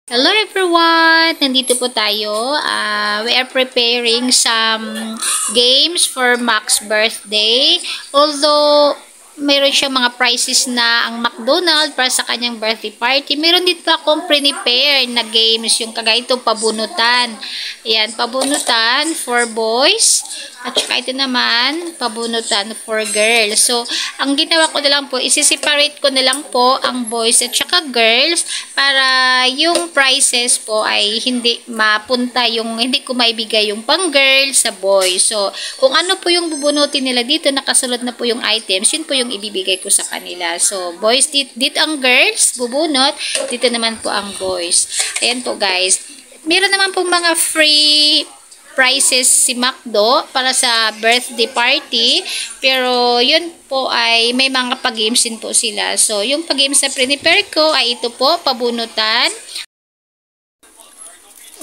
Hello everyone! Nandito po tayo. We are preparing some games for Mac's birthday. Although, mayroon siyang mga prizes na ang McDonald's para sa kanyang birthday party. Meron din pa akong prepare na games. Yung kagaya ito, pabunutan. Ayan, pabunutan for boys. At saka ito naman, pabunutan for girls. So, ang ginawa ko na lang po, isi-separate ko na lang po ang boys at saka girls para yung prizes po ay hindi mapunta yung, hindi ko maibigay yung pang girls sa boys. So, kung ano po yung bubunutin nila dito, nakasulod na po yung items, yun po yung ibibigay ko sa kanila. So, boys, dito ang girls, bubunot, dito naman po ang boys. Ayan po guys. Meron naman po mga free prizes si McDo para sa birthday party. Pero, yun po ay may mga pag-games din po sila. So, yung pag-games na prepare ko ay ito po, pabunutan.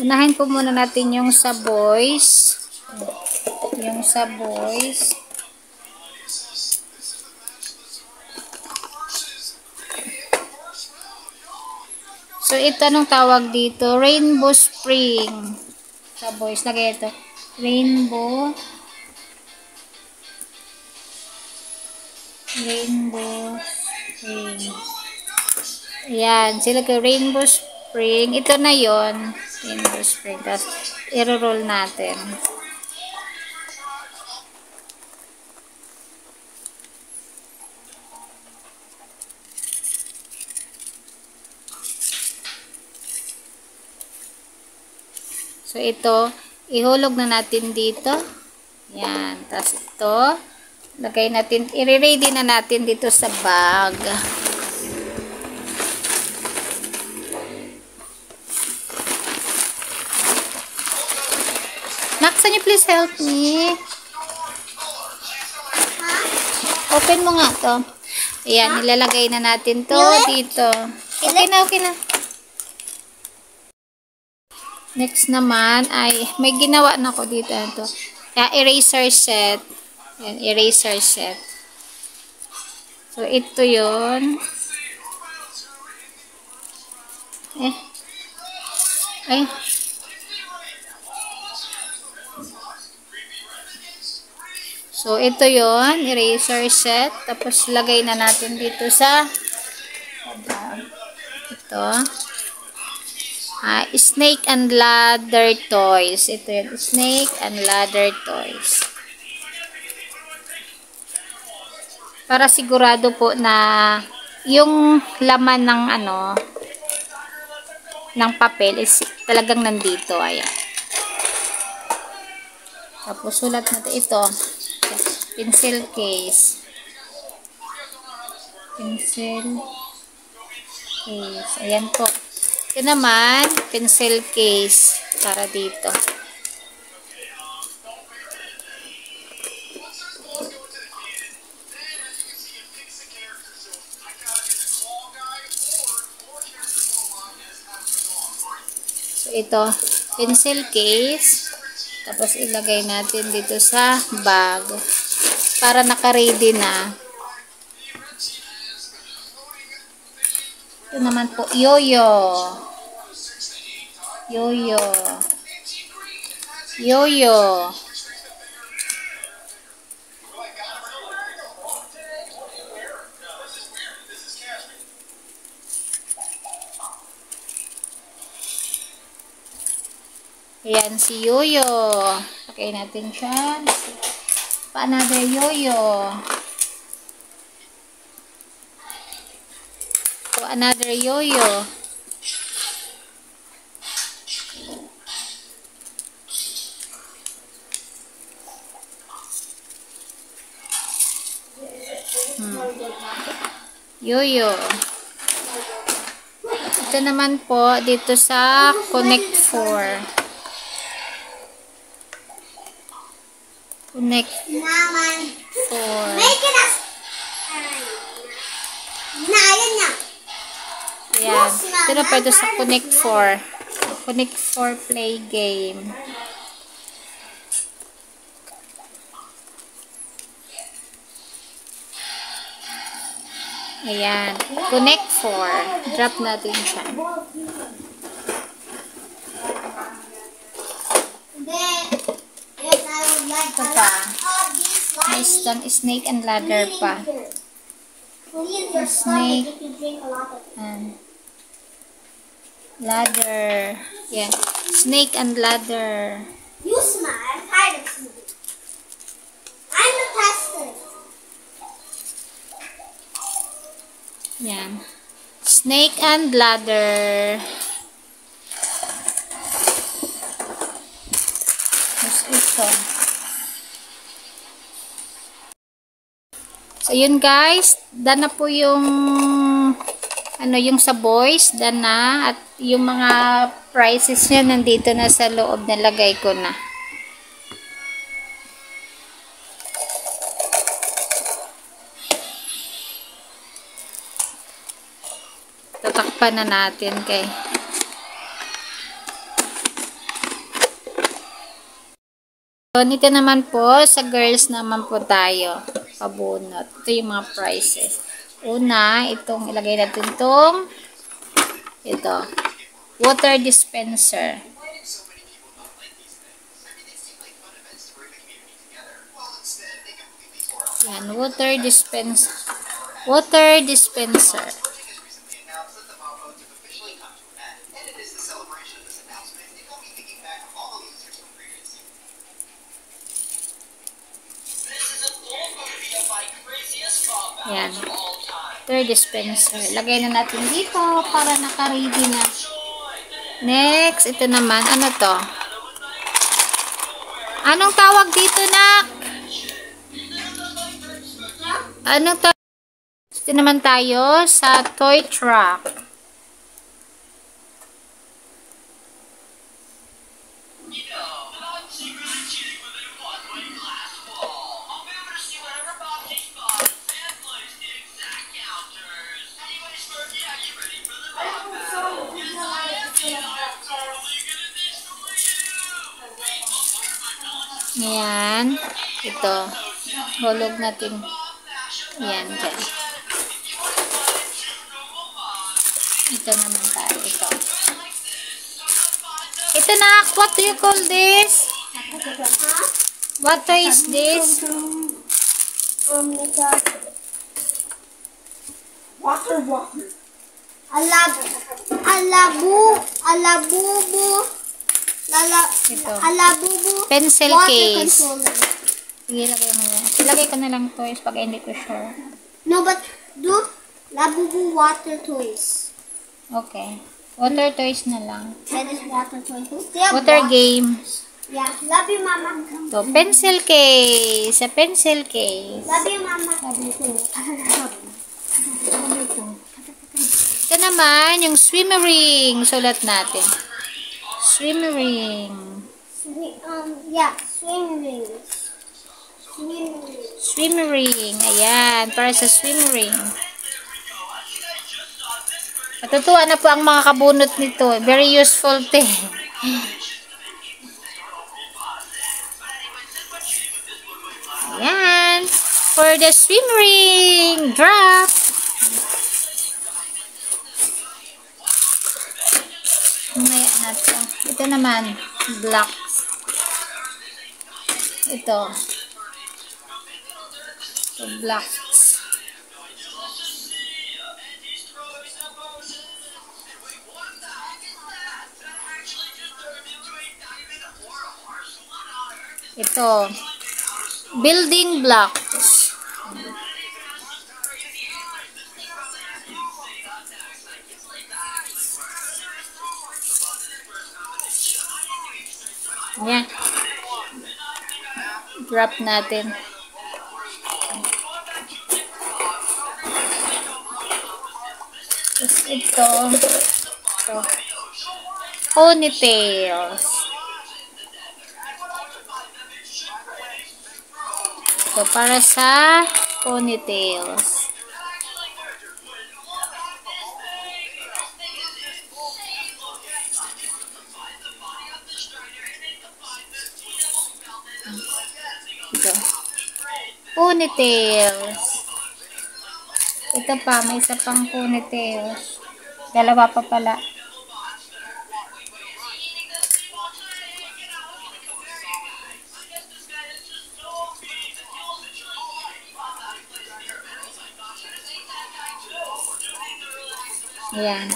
Unahin po muna natin yung sa boys. Yung sa boys. So, ito anong tawag dito? Rainbow Spring. Sa boys, lagay ito. Rainbow Spring. Ayan, sila ka Rainbow Spring. Ito na yon, Rainbow Spring. Tapos, i-roll natin. So, ito, ihulog na natin dito. Yan. Tapos, ito, lagay natin, i-ready na natin dito sa bag. Max, can you please help me? Open mo nga to. Ayan, ilalagay na natin to dito. Okay na, okay na. Next naman ay may ginawa na ko dito ito. Eraser set. Yan, eraser set. So ito 'yon. Ay. So ito 'yon, eraser set. Tapos lagay na natin dito sa ito. Snake and ladder toys. Ito yung snake and ladder toys. Para sigurado po na yung laman ng ng papel is talagang nandito. Ayan. Tapos sulat natin ito. Pencil case. Pencil case. Ayan po. Ito naman, pencil case para dito. So, ito, pencil case. Tapos, ilagay natin dito sa bag para naka-ready na. Ito naman po, yoyo. Yoyo. Yoyo. Ayan si yoyo. Pakay natin siya. Another yoyo. So, another yoyo. Yoyo. Ito naman po dito sa Connect 4. Connect 4. Ayan. Ito na pa ito sa Connect 4. Connect 4 play game. Ayan. Connect 4. Drop natin siya. Ito pa. May snake and ladder pa. Snake and ladder. Yeah. Snake and ladder. You smile. I'm tired of smoking. I'm the tester. Yan. Snake and ladder. Ito. So, yun guys. Done na po yung yung sa boys. Done na. At yung mga prices niya nandito na sa loob. Nalagay ko na. Tatakpan na natin kay so, nito naman po, sa girls naman po tayo. Pabunot. Ito yung mga prices. Una, itong ilagay natin itong water dispenser. Yan, water dispenser. Water dispenser. Yan. Water dispenser. Lagay na natin dito para naka-ready na. Next, ito naman. Ano to? Anong tawag dito, nak? Anong tawag? Ito naman tayo sa toy truck. Ayan. Ito. Hulog natin. Ayan. Dyan. Ito naman tayo. Ito. Ito na. What do you call this? What is this? Water. Alabubu. Ito. Alabubu. Pencil Water case. controller. Sige, lagay mo na. Ilagay ko na lang toys pag hindi ko sure. No, but do Labubu water toys. Okay. Water toys na lang. That is water toys. They have Water games. Yeah, love you, mama. Ito, pencil case. Sa pencil case. Love you, mama. Ito naman, yung swimmer ring. Sulat natin. Swimmer ring. Yeah, swim rings. Swim rings. Swimmer ring. Ayan, para sa swimmer ring. Matutuwa na po ang mga kabunot nito. Very useful thing. Ayan. For the swim ring. Drop. Mamaya natin. Ito naman. Blocks. Ito. So, blocks. Ito. Building blocks. Ayan. Drop natin. Tapos ito. Ponytails. Ito para sa ponytails. Ito. Ponytails. Ito pa, may isa pang ponytails. Dalawa pa pala. Ayan.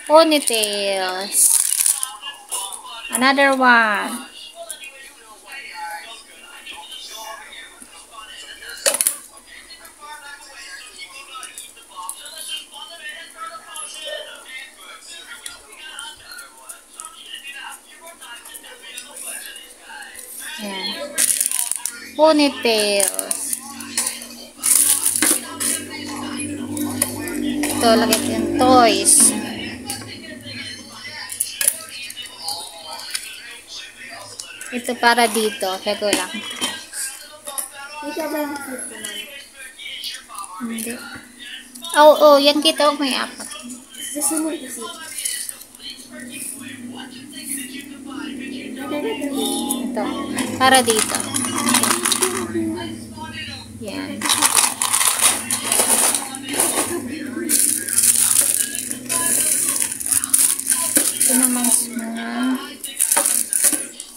Ponytails. Another one. Ayan. Ponytails. Ito, lagay ko yung toys. Ito para dito. Kaya lang. Hindi. Oh, yan kita. May apat. Ito. Para dito. Yan. Ito naman mga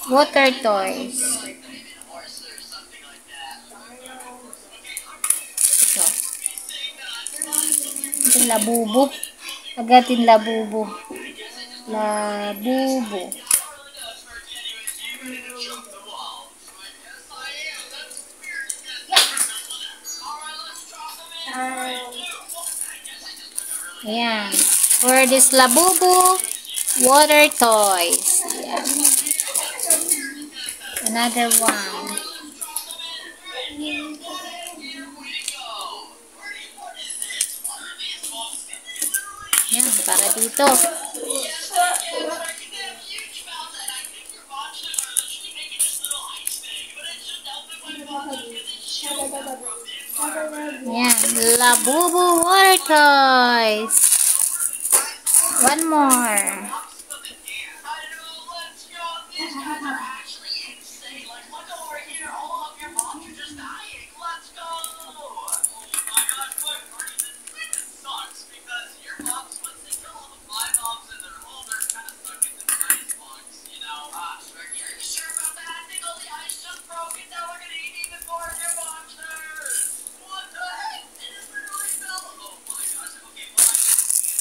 water toys. Ito. Ito labubo. Agatin labubo. Labubo. Ayan. For this labubo water toys. Ayan. Another one. Ayan, para dito. Ayan, labubo water toys. One more.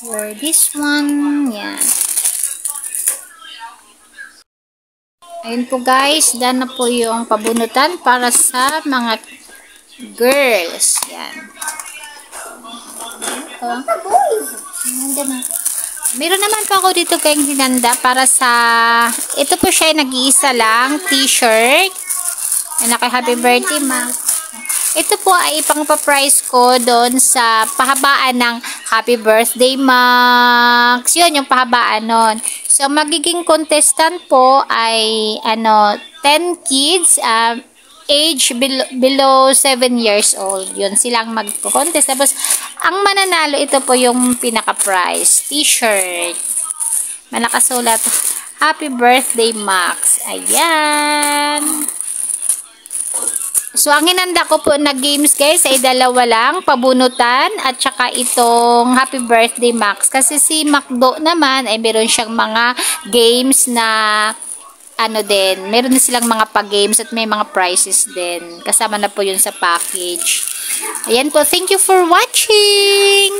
For this one, yan. Ayun po guys, done na po yung pabunutan para sa mga girls. Yan. Ito. Meron naman po ako dito kayong hinanda para sa, ito po siya nag-iisa lang, t-shirt. Naka-happy birthday, ma. Ito po ay ipang-price ko doon sa pahabaan ng Happy Birthday Max. Yun, yung pahabaan nun. So, magiging contestant po ay 10 kids, age below 7 years old. Yun, silang magko-contest. Tapos, ang mananalo, ito po yung pinaka-prize. T-shirt. Nakasulat, Happy Birthday Max. Ayan. So, ang hinanda ko po na games guys ay dalawa lang, pabunutan at saka itong Happy Birthday Max. Kasi si Macdo naman ay meron siyang mga games na din, meron na silang mga pa-games at may mga prizes din. Kasama na po yun sa package. Ayan po, thank you for watching!